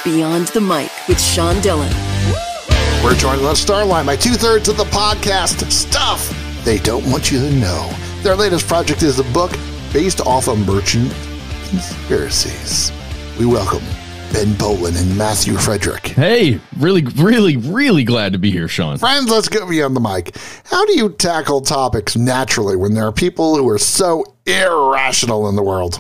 Beyond the Mic with Sean Dillon. We're joined on Starline by two-thirds of the podcast, Stuff They Don't Want You to Know. Their latest project is a book based off of merchant conspiracies. We welcome Ben Bolin and Matthew Frederick. Hey, really glad to be here, Sean. Friends, let's go beyond the mic. How do you tackle topics naturally when there are people who are so irrational in the world?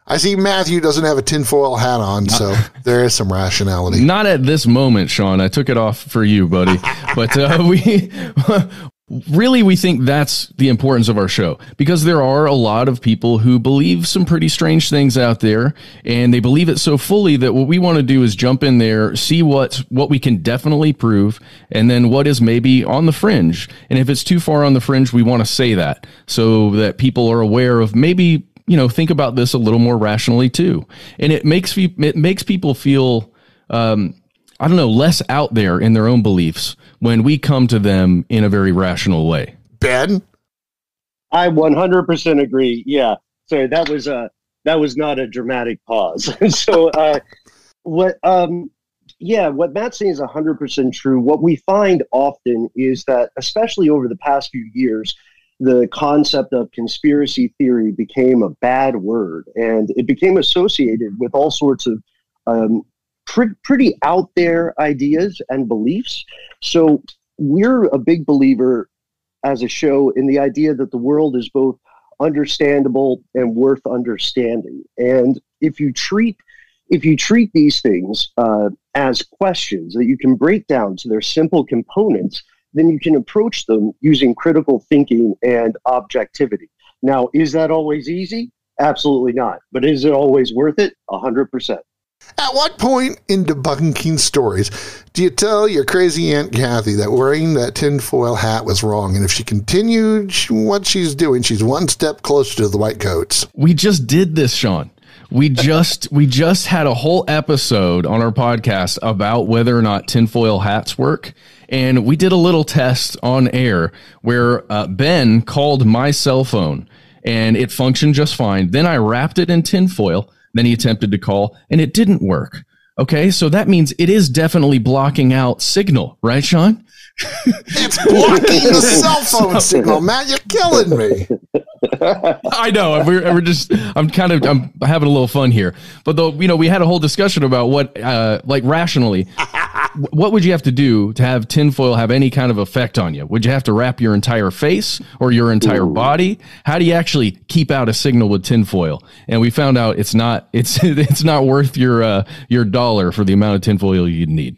I see Matthew doesn't have a tinfoil hat on, so there is some rationality. Not at this moment, Sean. I took it off for you, buddy. But we think that's the importance of our show, because there are a lot of people who believe some pretty strange things out there, and they believe it so fully that what we want to do is jump in there, see what we can definitely prove, and then what is maybe on the fringe. And if it's too far on the fringe, we want to say that so that people are aware of maybe, think about this a little more rationally too. And it makes people feel, less out there in their own beliefs when we come to them in a very rational way. Ben? I 100% agree. Yeah. Sorry, that was not a dramatic pause. So, what Matt's saying is 100% true. What we find often is that, especially over the past few years, the concept of conspiracy theory became a bad word, and it became associated with all sorts of pretty out there ideas and beliefs. So we're a big believer as a show in the idea that the world is both understandable and worth understanding. And if you treat these things as questions that you can break down to their simple components, then you can approach them using critical thinking and objectivity. Now, is that always easy? Absolutely not. But is it always worth it? 100%. At what point in debunking stories do you tell your crazy Aunt Kathy that wearing that tinfoil hat was wrong? And if she continued what she's doing, she's one step closer to the white coats. We just did this, Sean. We just had a whole episode on our podcast about whether or not tinfoil hats work. And we did a little test on air where Ben called my cell phone and it functioned just fine. Then I wrapped it in tinfoil. Then he attempted to call and it didn't work. Okay, so that means it is definitely blocking out signal, right, Sean? It's blocking the cell phone signal, Matt. You're killing me. I know. I'm having a little fun here, but though, we had a whole discussion about what, rationally, what would you have to do to have tinfoil have any kind of effect on you? Would you have to wrap your entire face or your entire body? How do you actually keep out a signal with tinfoil? And we found out it's not worth your dollar for the amount of tinfoil you'd need.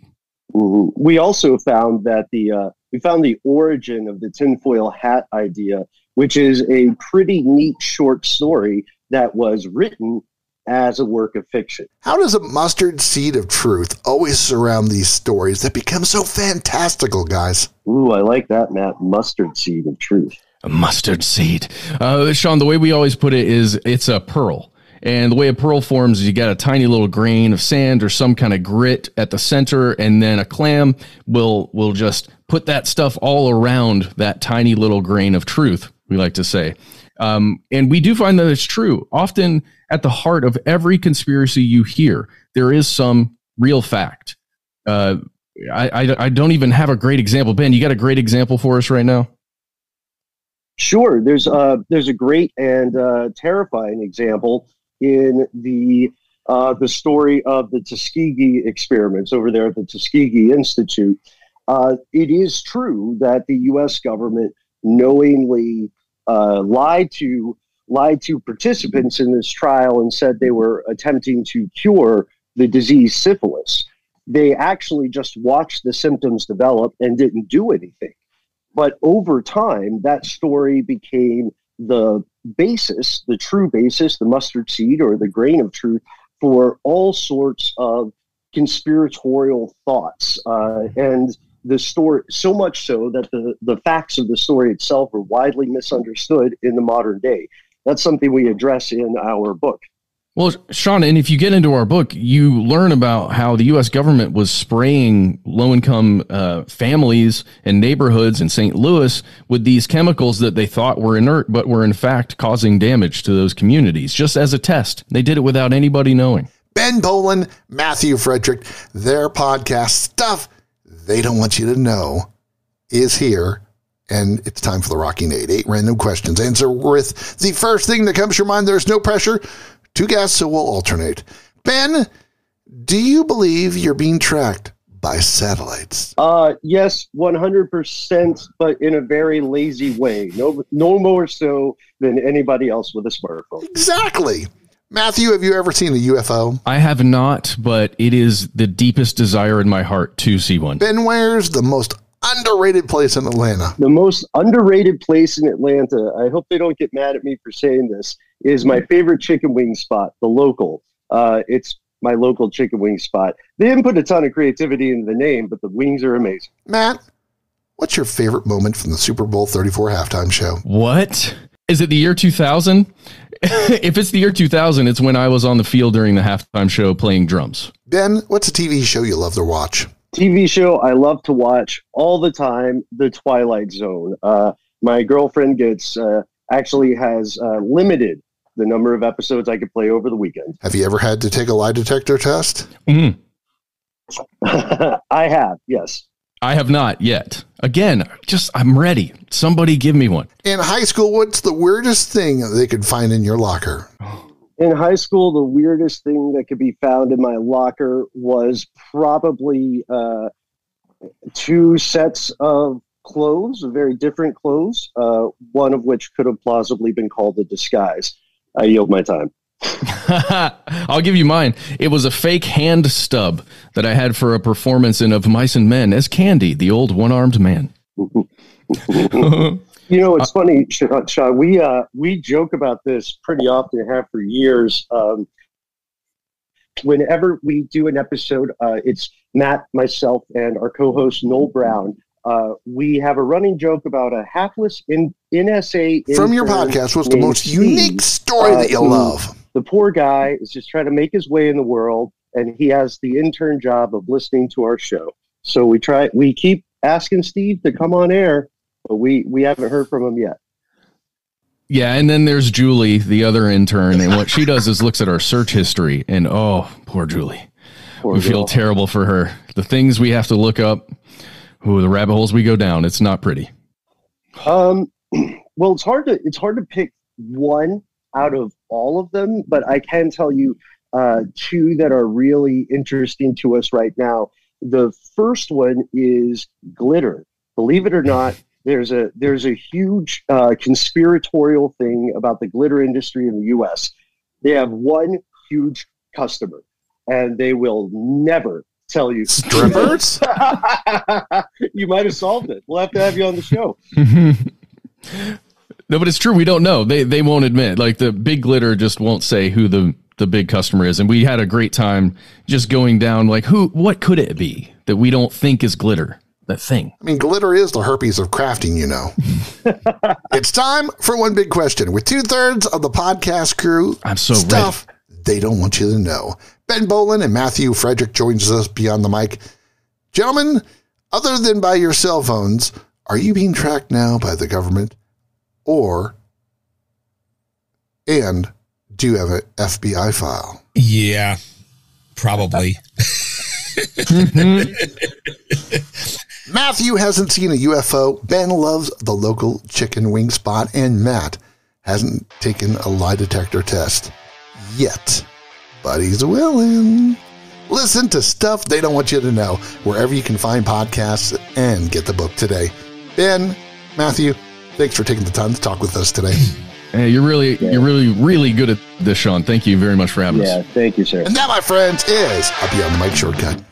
We also found that the origin of the tinfoil hat idea, which is a pretty neat short story that was written as a work of fiction. How does a mustard seed of truth always surround these stories that become so fantastical, guys? Ooh, I like that, Matt. Mustard seed of truth. A mustard seed. Sean, the way we always put it is it's a pearl. And the way a pearl forms is you got a tiny little grain of sand or some kind of grit at the center, and then a clam will just put that stuff all around that tiny little grain of truth, we like to say. And we do find that it's true. Often at the heart of every conspiracy you hear, there is some real fact. I don't even have a great example. Ben, you got a great example for us right now? Sure. There's a great and terrifying example in the story of the Tuskegee experiments over there at the Tuskegee Institute. It is true that the U.S. government knowingly lied to participants in this trial and said they were attempting to cure the disease syphilis. They actually just watched the symptoms develop and didn't do anything. But over time, that story became the basis, the true basis, the mustard seed or the grain of truth for all sorts of conspiratorial thoughts. And the story, so much so that the facts of the story itself are widely misunderstood in the modern day. That's something we address in our book. Well, Sean, and if you get into our book, you learn about how the U.S. government was spraying low-income families and neighborhoods in St. Louis with these chemicals that they thought were inert, but were in fact causing damage to those communities, just as a test. They did it without anybody knowing. Ben Bolin, Matthew Frederick. Their podcast, Stuff They Don't Want You to Know, is here. And it's time for the Rocky Nate. 8 random questions. Answer with the first thing that comes to your mind. There's no pressure. 2 guests, so we'll alternate. Ben, do you believe you're being tracked by satellites? Yes, 100%, but in a very lazy way. No more so than anybody else with a smartphone. Exactly. Matthew, have you ever seen a UFO? I have not, but it is the deepest desire in my heart to see one. Ben, where's the most underrated place in Atlanta? The most underrated place in Atlanta, I hope they don't get mad at me for saying this, is my favorite chicken wing spot, The Local. It's my local chicken wing spot. They didn't put a ton of creativity in the name, but the wings are amazing. Matt, what's your favorite moment from the Super Bowl 34 halftime show? What? Is it the year 2000? If it's the year 2000, it's when I was on the field during the halftime show playing drums. Ben, what's a TV show you love to watch? TV show I love to watch all the time, The Twilight Zone. My girlfriend actually has limited the number of episodes I could play over the weekend. Have you ever had to take a lie detector test? Mm. I have, yes. I have not yet. Again, I'm ready. Somebody give me one. In high school, what's the weirdest thing they could find in your locker? In high school, the weirdest thing that could be found in my locker was probably 2 sets of clothes, very different clothes, one of which could have plausibly been called a disguise. I yield my time. I'll give you mine. It was a fake hand stub that I had for a performance in Of Mice and Men as Candy, the old one-armed man. You know, it's funny, Sean, we joke about this pretty often, have for years. Whenever we do an episode, it's Matt, myself, and our co-host Noel Brown. We have a running joke about a hapless NSA from your podcast. What's the most unique story that you love? The poor guy is just trying to make his way in the world, and he has the intern job of listening to our show. So we keep asking Steve to come on air, but we haven't heard from him yet. Yeah, and then there's Julie, the other intern, and what she does is looks at our search history, and oh, poor Julie. We feel terrible for her. The things we have to look up, the rabbit holes we go down, it's not pretty. Well, it's hard to pick one out of all of them, but I can tell you 2 that are really interesting to us right now. The first one is glitter. Believe it or not, there's a huge conspiratorial thing about the glitter industry in the U.S. They have one huge customer, and they will never tell you. Strippers? You might have solved it. We'll have to have you on the show. No, but it's true. We don't know. They won't admit. Like the big glitter just won't say who the big customer is. And we had a great time just going down like what could it be that we don't think is glitter? That thing. I mean, glitter is the herpes of crafting, you know. It's time for one big question. With 2/3 of the podcast crew, I'm so stuff they don't want you to know. Ben Bolin and Matthew Frederick joins us beyond the mic. Gentlemen, other than by your cell phones, are you being tracked now by the government? And do you have an FBI file? Yeah, probably. Matthew hasn't seen a UFO. Ben loves the local chicken wing spot. And Matt hasn't taken a lie detector test yet. But he's willing. Listen to Stuff They Don't Want You to Know wherever you can find podcasts and get the book today. Ben, Matthew, thanks for taking the time to talk with us today. Hey, you're really good at this, Sean. Thank you very much for having us. Yeah, thank you, sir. And that, my friends, is a Beyond the Mic shortcut.